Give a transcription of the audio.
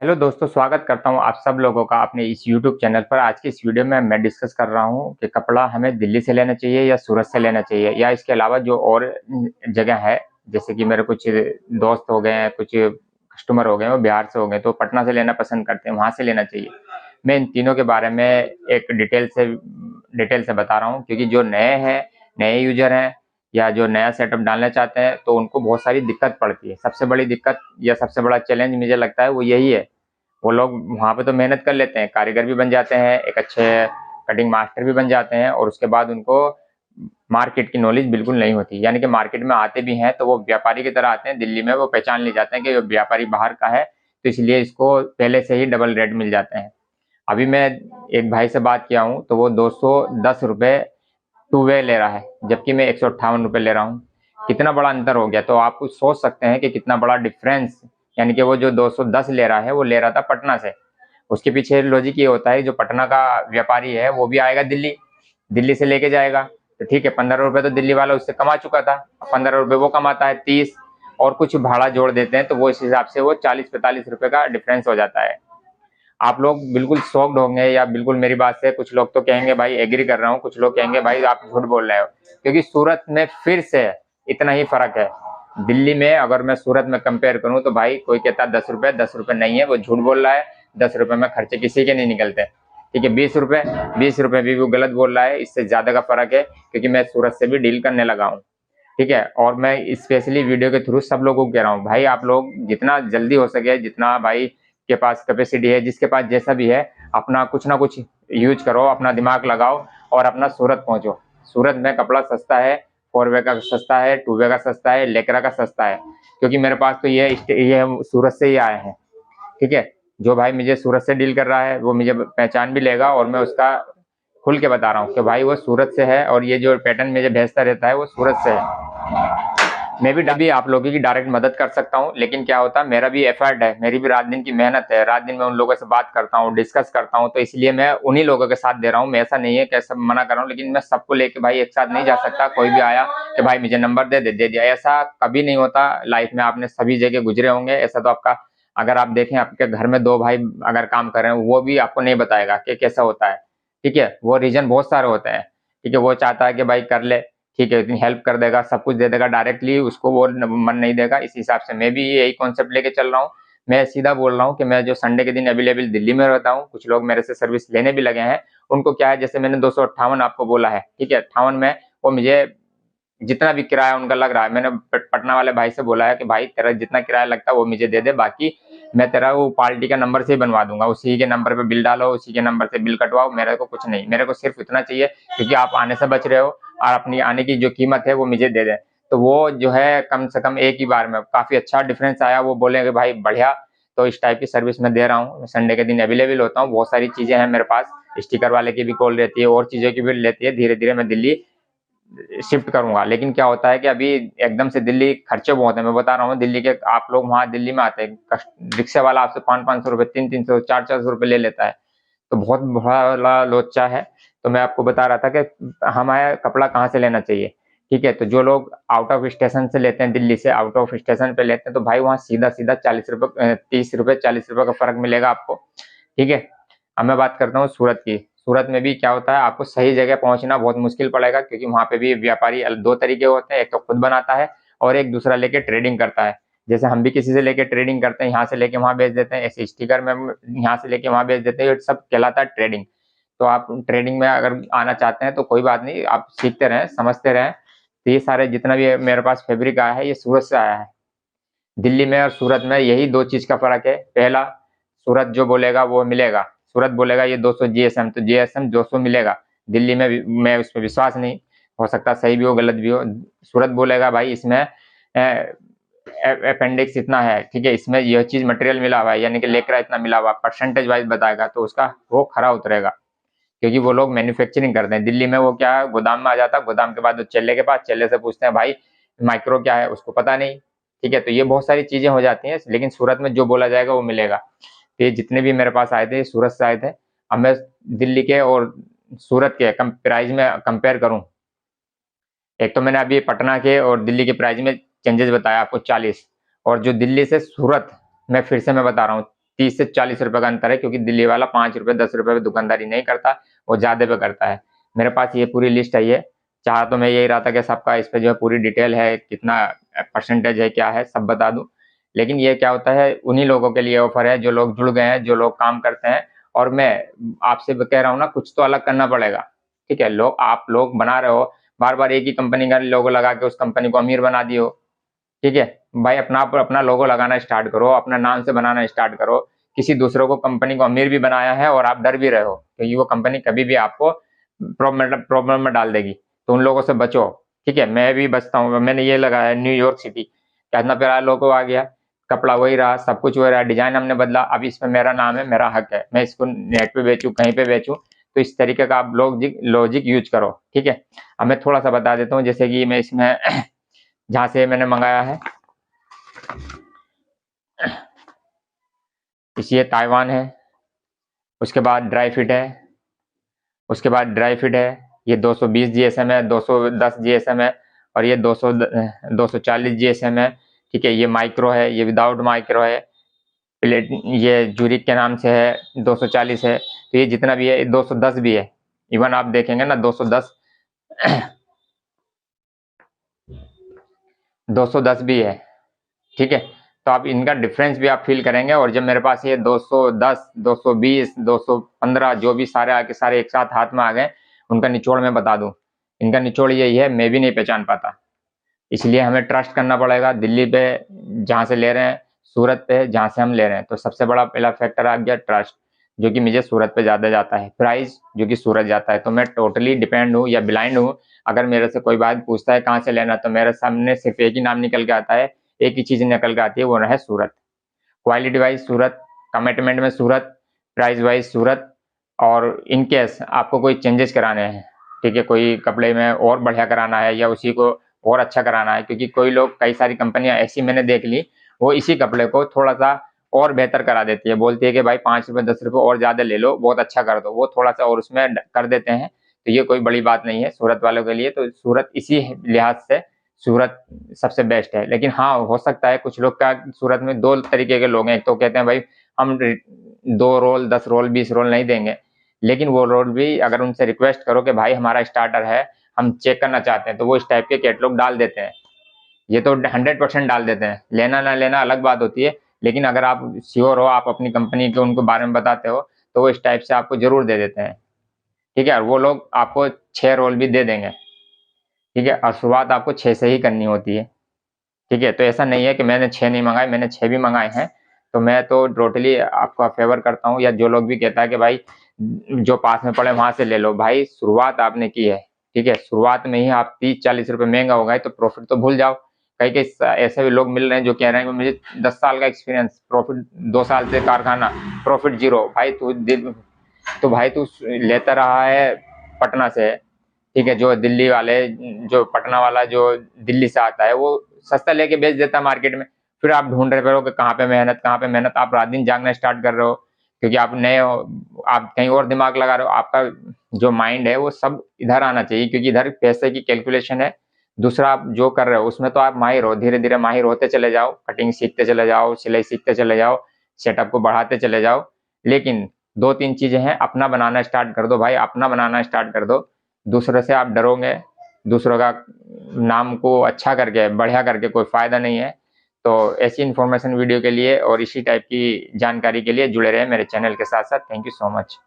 Hello दोस्तों, स्वागत करता हूं आप सब लोगों का अपने इस यूट्यूब चैनल पर। आज की इस वीडियो में मैं डिस्कस कर रहा हूं कि कपड़ा हमें दिल्ली से लेना चाहिए या सूरत से लेना चाहिए, या इसके अलावा जो और जगह है, जैसे कि मेरे कुछ दोस्त हो गए हैं, कुछ कस्टमर हो गए, वो बिहार से हो गए तो पटना से लेना पसंद करते हैं, वहां से लेना चाहिए। मैं इन तीनों के बारे में एक डिटेल से बता रहा हूँ, क्योंकि जो नए यूजर हैं या जो नया सेटअप डालना चाहते हैं तो उनको बहुत सारी दिक्कत पड़ती है। सबसे बड़ी दिक्कत या सबसे बड़ा चैलेंज मुझे लगता है वो यही है। वो लोग वहाँ पे तो मेहनत कर लेते हैं, कारीगर भी बन जाते हैं, एक अच्छे कटिंग मास्टर भी बन जाते हैं, और उसके बाद उनको मार्केट की नॉलेज बिल्कुल नहीं होती। यानी कि मार्केट में आते भी हैं तो वो व्यापारी की तरह आते हैं। दिल्ली में वो पहचान ले जाते हैं कि वो व्यापारी बाहर का है, तो इसलिए इसको पहले से ही डबल रेट मिल जाते हैं। अभी मैं एक भाई से बात किया हूँ तो वो 210 रुपये टू वे ले रहा है, जबकि मैं 158 रुपये ले रहा हूँ। कितना बड़ा अंतर हो गया, तो आप कुछ सोच सकते हैं कि कितना बड़ा डिफरेंस। यानी कि वो जो 210 ले रहा है वो ले रहा था पटना से। उसके पीछे लॉजिक ये होता है, जो पटना का व्यापारी है वो भी आएगा दिल्ली, दिल्ली से लेके जाएगा, तो ठीक है 15 रुपये तो दिल्ली वाला उससे कमा चुका था, 15 रुपये वो कमाता है, 30 और कुछ भाड़ा जोड़ देते हैं, तो वो इस हिसाब से वो 40-45 रुपये का डिफरेंस हो जाता है। आप लोग बिल्कुल शॉक्ड होंगे, या बिल्कुल मेरी बात से कुछ लोग तो कहेंगे भाई एग्री कर रहा हूँ, कुछ लोग कहेंगे भाई आप झूठ बोल रहे हो, क्योंकि सूरत में फिर से इतना ही फर्क है। दिल्ली में अगर मैं सूरत में कंपेयर करूं तो भाई कोई कहता है 10 रुपए, 10 रुपए नहीं है, वो झूठ बोल रहा है। 10 रुपए में खर्चे किसी के नहीं निकलते। ठीक है, 20 रुपए, 20 रुपए भी वो गलत बोल रहा है, इससे ज्यादा का फर्क है, क्योंकि मैं सूरत से भी डील करने लगा हूँ। ठीक है, और मैं स्पेशली वीडियो के थ्रू सब लोगों को कह रहा हूँ, भाई आप लोग जितना जल्दी हो सके, जितना भाई के पास कैपेसिटी है, जिसके पास जैसा भी है, अपना कुछ ना कुछ यूज करो, अपना दिमाग लगाओ और अपना सूरत पहुंचो। सूरत में कपड़ा सस्ता है, 4 वे का सस्ता है, 2 वे का सस्ता है, लेकरा का सस्ता है, क्योंकि मेरे पास तो ये सूरत से ही आए हैं। ठीक है, जो भाई मुझे सूरत से डील कर रहा है वो मुझे पहचान भी लेगा, और मैं उसका खुल के बता रहा हूँ कि भाई वो सूरत से है, और ये जो पैटर्न मुझे भेजता रहता है वो सूरत से है। मैं भी आप लोगों की डायरेक्ट मदद कर सकता हूँ, लेकिन क्या होता है, मेरा भी एफर्ट है, मेरी भी रात दिन की मेहनत है, रात दिन मैं उन लोगों से बात करता हूँ, डिस्कस करता हूँ, तो इसलिए मैं उन्हीं लोगों के साथ दे रहा हूँ। मैं ऐसा नहीं है कि सब मना कर रहा हूँ, लेकिन मैं सबको लेके भाई एक साथ नहीं जा सकता। कोई भी आया कि भाई मुझे नंबर दे दिया, ऐसा कभी नहीं होता। लाइफ में आपने सभी जगह गुजरे होंगे, ऐसा तो आपका, अगर आप देखें आपके घर में दो भाई अगर काम कर रहे हैं, वो भी आपको नहीं बताएगा कि कैसा होता है। ठीक है, वो रीजन बहुत सारे होते हैं। ठीक है, वो चाहता है कि भाई कर ले, ठीक है, इतनी हेल्प कर देगा, सब कुछ दे देगा डायरेक्टली, उसको वो मन नहीं देगा। इस हिसाब से मैं भी यही कॉन्सेप्ट लेके चल रहा हूँ। मैं सीधा बोल रहा हूँ कि मैं जो संडे के दिन अवेलेबल दिल्ली में रहता हूँ, कुछ लोग मेरे से सर्विस लेने भी लगे हैं। उनको क्या है, जैसे मैंने 258 आपको बोला है, ठीक है, 58 में वो मुझे जितना भी किराया उनका लग रहा है, मैंने पटना वाले भाई से बोला है कि भाई तेरा जितना किराया लगता है वो मुझे दे दे, बाकी मैं तेरा वो पार्टी का नंबर से ही बनवा दूंगा, उसी के नंबर पे बिल डालो, उसी के नंबर से बिल कटवाओ, मेरे को कुछ नहीं, मेरे को सिर्फ इतना चाहिए, क्योंकि आप आने से बच रहे हो, और अपनी आने की जो कीमत है वो मुझे दे दे। तो वो जो है कम से कम एक ही बार में काफी अच्छा डिफरेंस आया। वो बोले कि भाई बढ़िया, तो इस टाइप की सर्विस मैं दे रहा हूँ, संडे के दिन अवेलेबल होता हूँ, बहुत सारी चीजें हैं मेरे पास, स्टिकर वाले की भी कॉल रहती है, और चीजों की भी लेती है। धीरे धीरे मैं दिल्ली शिफ्ट करूंगा, लेकिन क्या होता है कि अभी एकदम से दिल्ली खर्चे बहुत है। मैं बता रहा हूँ दिल्ली के, आप लोग वहां दिल्ली में आते हैं, रिक्शा वाला आपसे 500-500 रुपए, 300-300, 400-400 रुपए ले लेता है, तो बहुत बड़ा लोचा है। तो मैं आपको बता रहा था कि हमारा कपड़ा कहाँ से लेना चाहिए। ठीक है, तो जो लोग आउट ऑफ स्टेशन से लेते हैं, दिल्ली से आउट ऑफ स्टेशन पे लेते हैं, तो भाई वहाँ सीधा सीधा 40 रुपये, 30 रुपये, 40 रुपये का फर्क मिलेगा आपको। ठीक है, अब मैं बात करता हूँ सूरत की। सूरत में भी क्या होता है, आपको सही जगह पहुंचना बहुत मुश्किल पड़ेगा, क्योंकि वहां पे भी व्यापारी दो तरीके होते हैं, एक तो खुद बनाता है और एक दूसरा लेके ट्रेडिंग करता है। जैसे हम भी किसी से लेके ट्रेडिंग करते हैं, यहाँ से लेके वहां बेच देते हैं, ऐसे स्टिकर में यहाँ से लेके वहां बेच देते हैं, ये सब कहलाता है ट्रेडिंग। तो आप ट्रेडिंग में अगर आना चाहते हैं तो कोई बात नहीं, आप सीखते रहें, समझते रहें। तो ये सारे जितना भी मेरे पास फैब्रिक आया है ये सूरत से आया है। दिल्ली में और सूरत में यही दो चीज का फर्क है। पहला, सूरत जो बोलेगा वो मिलेगा, सूरत बोलेगा ये 200 जीएसएम, तो जीएसएम 200 मिलेगा। दिल्ली में मैं उस पर विश्वास नहीं, हो सकता सही भी हो गलत भी हो। सूरत बोलेगा भाई इसमें अपेंडिक्स इतना है, ठीक है, इसमें यह चीज मटेरियल मिला हुआ है, यानी कि लेकरा इतना मिला हुआ, परसेंटेज वाइज बताएगा, तो उसका वो खरा उतरेगा, क्योंकि वो लोग मैन्युफैक्चरिंग करते हैं। दिल्ली में वो क्या है, गोदाम में आ जाता है, गोदाम के बाद वो चेले के पास, चेले से पूछते हैं भाई माइक्रो क्या है, उसको पता नहीं। ठीक है, तो ये बहुत सारी चीजें हो जाती हैं, लेकिन सूरत में जो बोला जाएगा वो मिलेगा। तो ये जितने भी मेरे पास आए थे सूरत से आए थे। अब मैं दिल्ली के और सूरत के प्राइस में कंपेयर करूं, एक तो मैंने अभी पटना के और दिल्ली के प्राइस में चेंजेस बताया आपको 40, और जो दिल्ली से सूरत, मैं फिर से मैं बता रहा हूँ 30 से 40 रुपए का अंतर है, क्योंकि दिल्ली वाला 5 रुपए 10 रुपए पे दुकानदारी नहीं करता, वो ज्यादा पे करता है। मेरे पास ये पूरी लिस्ट है। ये चाह तो मैं यही रहा था कि सबका इस पे जो है पूरी डिटेल है, कितना परसेंटेज है, क्या है, सब बता दूं। लेकिन ये क्या होता है, उन्हीं लोगों के लिए ऑफर है जो लोग जुड़ गए हैं, जो लोग काम करते हैं। और मैं आपसे कह रहा हूँ ना, कुछ तो अलग करना पड़ेगा। ठीक है, आप लोग बना रहे हो, बार बार एक ही कंपनी का लोगो लगा के उस कंपनी को अमीर बना दियो। ठीक है भाई, अपना लोगो लगाना स्टार्ट करो, अपना नाम से बनाना स्टार्ट करो। किसी दूसरे को कंपनी को अमीर भी बनाया है और आप डर भी रहे हो, क्योंकि वो कंपनी कभी भी आपको प्रॉब्लम में डाल देगी, तो उन लोगों से बचो। ठीक है, मैं भी बचता हूँ। मैंने ये लगाया न्यूयॉर्क सिटी, कितना प्यारा लोगो आ गया, कपड़ा वही रहा, सब कुछ वही रहा, डिजाइन हमने बदला, अब इसमें मेरा नाम है, मेरा हक है, मैं इसको नेट पे बेचूं, कहीं पे बेचूं। तो इस तरीके का आप लॉजिक यूज करो। ठीक है, अब मैं थोड़ा सा बता देता हूँ, जैसे कि मैं इसमें जहाँ से मैंने मंगाया है, ये ताइवान है, उसके बाद ड्राई फिट है, उसके बाद ड्राई फिट है, ये 220 जीएसएम है, 210 जीएसएम है, और ये 240 जीएसएम है। ठीक है, ये माइक्रो है, ये विदाउट माइक्रो है, प्लेट ये जूरिक के नाम से है, 240 है। तो ये जितना भी है 210 भी है, इवन आप देखेंगे ना 210 210 भी है। ठीक है, तो आप इनका डिफरेंस भी आप फील करेंगे। और जब मेरे पास ये 210 220 215 जो भी सारे आके सारे एक साथ हाथ में आ गए, उनका निचोड़ मैं बता दूं, इनका निचोड़ यही है, मैं भी नहीं पहचान पाता। इसलिए हमें ट्रस्ट करना पड़ेगा दिल्ली पे जहाँ से ले रहे हैं, सूरत पे जहाँ से हम ले रहे हैं। तो सबसे बड़ा पहला फैक्टर आ गया ट्रस्ट, जो कि मुझे सूरत पे ज़्यादा जाता है, प्राइस जो कि सूरत जाता है। तो मैं टोटली डिपेंड हूँ या ब्लाइंड हूँ। अगर मेरे से कोई बात पूछता है कहाँ से लेना, तो मेरे सामने सिर्फ एक ही नाम निकल के आता है, एक ही चीज़ निकल के आती है, वो है सूरत। क्वालिटी वाइज सूरत, कमिटमेंट में सूरत, प्राइस वाइज सूरत। और इन केस आपको कोई चेंजेस कराने हैं, ठीक है, कोई कपड़े में और बढ़िया कराना है या उसी को और अच्छा कराना है, क्योंकि कोई लोग, कई सारी कंपनियां ऐसी मैंने देख ली, वो इसी कपड़े को थोड़ा सा और बेहतर करा देती है, बोलती है कि भाई 5 रुपए 10 रुपए और ज्यादा ले लो, बहुत अच्छा कर दो, वो थोड़ा सा और उसमें कर देते हैं। तो ये कोई बड़ी बात नहीं है सूरत वालों के लिए। तो सूरत इसी लिहाज से सूरत सबसे बेस्ट है। लेकिन हाँ, हो सकता है कुछ लोग का, सूरत में दो तरीके के लोग हैं, एक तो कहते हैं भाई हम 2 रोल 10 रोल 20 रोल नहीं देंगे, लेकिन वो रोल भी अगर उनसे रिक्वेस्ट करो कि भाई हमारा स्टार्टर है, हम चेक करना चाहते हैं, तो वो इस टाइप के कैटलॉग डाल देते हैं। ये तो 100% डाल देते हैं, लेना ना लेना अलग बात होती है। लेकिन अगर आप श्योर हो, आप अपनी कंपनी के उनको बारे में बताते हो, तो वो इस टाइप से आपको जरूर दे देते हैं। ठीक है, और वो लोग आपको 6 रोल भी दे देंगे। ठीक है, और शुरुआत आपको 6 से ही करनी होती है। ठीक है, तो ऐसा नहीं है कि मैंने 6 नहीं मंगाए, मैंने 6 भी मंगाए हैं। तो मैं तो टोटली आपका फेवर करता हूँ, या जो लोग भी कहता है कि भाई जो पास में पड़े वहां से ले लो, भाई शुरुआत आपने की है। ठीक है, शुरुआत में ही आप 30-40 रुपए महंगा हो गए, तो प्रॉफिट तो भूल जाओ। कई कई ऐसे भी लोग मिल रहे हैं जो कह रहे हैं कि मुझे 10 साल का एक्सपीरियंस, प्रॉफिट 2 साल से कारखाना, प्रॉफिट जीरो। भाई तू लेता रहा है पटना से। ठीक है, जो दिल्ली वाले, जो पटना वाला जो दिल्ली से आता है, वो सस्ता लेके बेच देता है मार्केट में। फिर आप ढूंढ रहे हो कि कहाँ पे मेहनत, कहाँ पे मेहनत, आप रात दिन जागना स्टार्ट कर रहे हो, क्योंकि आप नए हो, आप कहीं और दिमाग लगा रहे हो। आपका जो माइंड है वो सब इधर आना चाहिए, क्योंकि इधर पैसे की कैलकुलेशन है। दूसरा आप जो कर रहे हो उसमें तो आप माहिर हो, धीरे धीरे माहिर होते चले जाओ, कटिंग सीखते चले जाओ, सिलाई सीखते चले जाओ, सेटअप को बढ़ाते चले जाओ। लेकिन 2-3 चीजें हैं, अपना बनाना स्टार्ट कर दो भाई, अपना बनाना स्टार्ट कर दो। दूसरे से आप डरोगे, दूसरों का नाम को अच्छा करके, बढ़िया करके कोई फायदा नहीं है। तो ऐसी इन्फॉर्मेशन वीडियो के लिए और इसी टाइप की जानकारी के लिए जुड़े रहे मेरे चैनल के साथ साथ। Thank you so much.